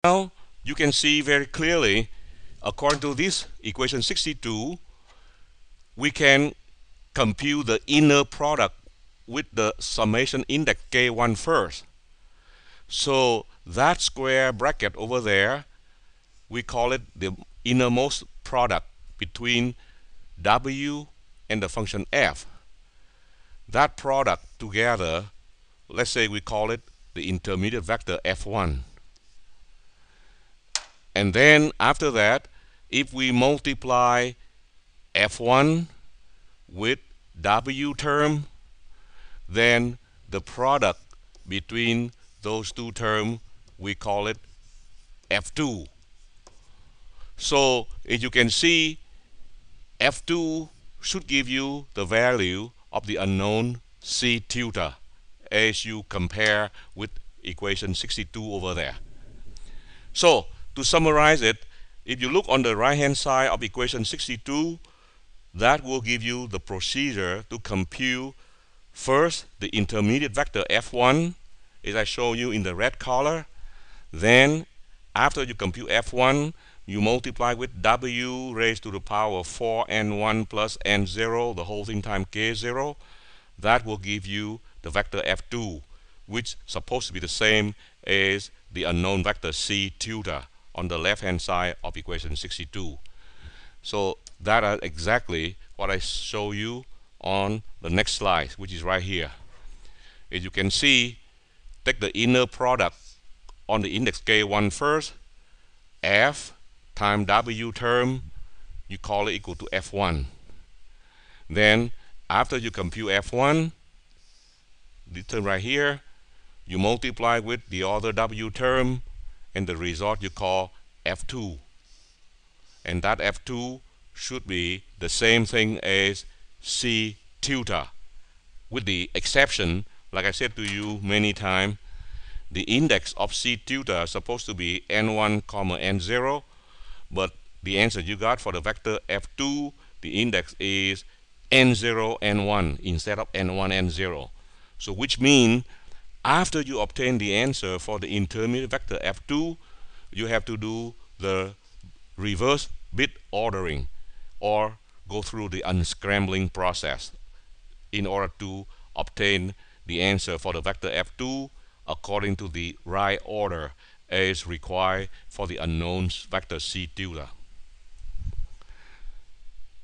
Now you can see very clearly, according to this equation 62, we can compute the inner product with the summation index K1 first. So that square bracket over there, we call it the innermost product between W and the function f. That product together, let's say we call it the intermediate vector f1. And then after that, if we multiply f1 with W term, then the product between those two terms, we call it f2. So as you can see, f2 should give you the value of the unknown c tilde as you compare with equation 62 over there. So to summarize it, if you look on the right hand side of equation 62, that will give you the procedure to compute first the intermediate vector f1, as I show you in the red color. Then after you compute f1, you multiply with w raised to the power of 4n1 plus n0, the whole thing times k0. That will give you the vector f2, which is supposed to be the same as the unknown vector c tilde on the left hand side of equation 62. So that is exactly what I show you on the next slide, which is right here. As you can see, take the inner product on the index K1 first, f times W term, you call it equal to f1. Then after you compute f1, the term right here, you multiply with the other W term, and the result you call f2. And that f2 should be the same thing as c tilde, with the exception, like I said to you many times, the index of c tilde is supposed to be n1 comma n0, but the answer you got for the vector f2, the index is n0 n1 instead of n1 n0. So which means after you obtain the answer for the intermediate vector f2, you have to do the reverse bit ordering or go through the unscrambling process in order to obtain the answer for the vector f2 according to the right order as required for the unknown vector c tilde.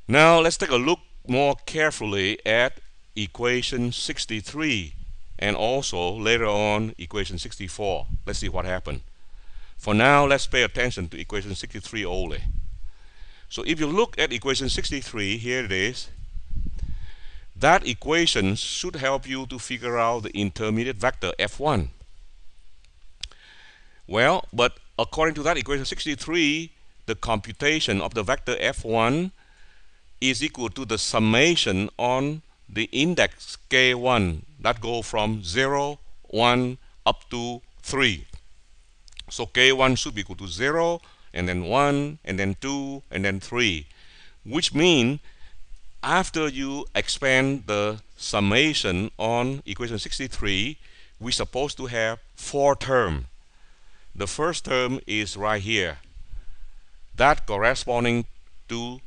Now let's take a look more carefully at equation 63 and also later on equation 64. Let's see what happened. For now, let's pay attention to equation 63 only. So if you look at equation 63, here it is. That equation should help you to figure out the intermediate vector f1. Well, but according to that equation 63, the computation of the vector f1 is equal to the summation on the index k1 that go from 0, 1 up to 3. So k1 should be equal to 0, and then 1, and then 2, and then 3, which means after you expand the summation on equation 63, we're supposed to have 4 terms. The first term is right here. That corresponding to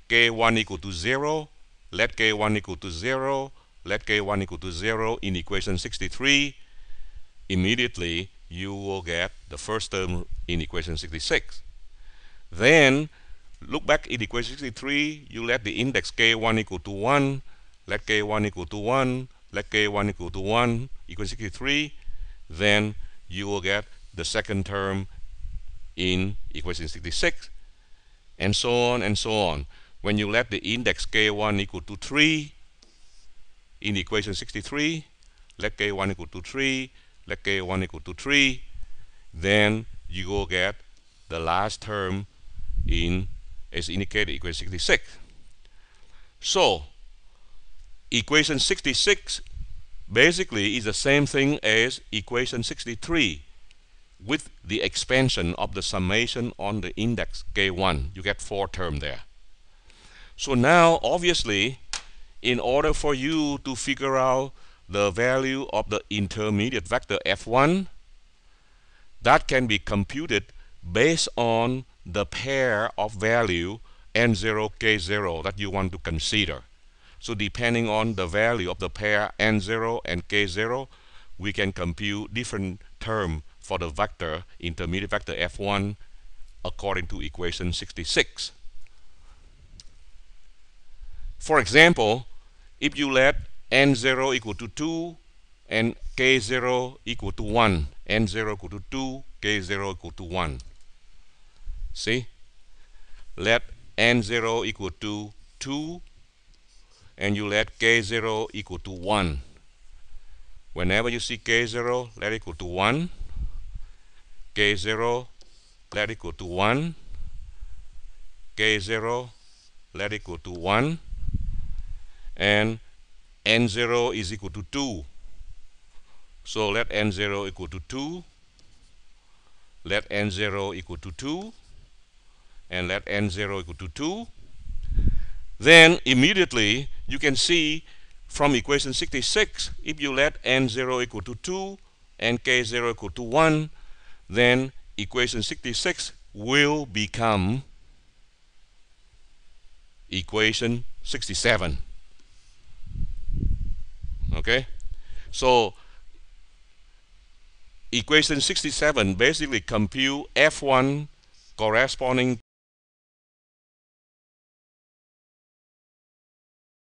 k1 equal to 0, let k1 equal to 0, let k1 equal to 0 in equation 63. Immediately you will get the first term in equation 66. Then look back in equation 63, you let the index k1 equal to 1, let k1 equal to 1, let k1 equal to 1, equal 63. Then you will get the second term in equation 66, and so on and so on. When you let the index k1 equal to 3 in equation 63, let k1 equal to 3, let k1 equal to 3, then you will get the last term in, as indicated, equation 66. So equation 66 basically is the same thing as equation 63 with the expansion of the summation on the index k1. You get 4 terms there. So now obviously in order for you to figure out the value of the intermediate vector f1, that can be computed based on the pair of value n0, k0 that you want to consider. So depending on the value of the pair n0 and k0, we can compute different term for the vector, intermediate vector f1, according to equation 66. For example, if you let n0 equal to 2 and k0 equal to 1, n0 equal to 2, k0 equal to 1. See? Let n0 equal to 2 and you let k0 equal to 1. Whenever you see k0, let it equal to 1. k0, let it equal to 1. k0, let it equal to 1. And n0 is equal to 2. So let n0 equal to 2. Let n0 equal to 2. And let n0 equal to 2. Then immediately you can see from equation 66, if you let n0 equal to 2 and k0 equal to 1, then equation 66 will become equation 67. Okay? So equation 67 basically compute f1 corresponding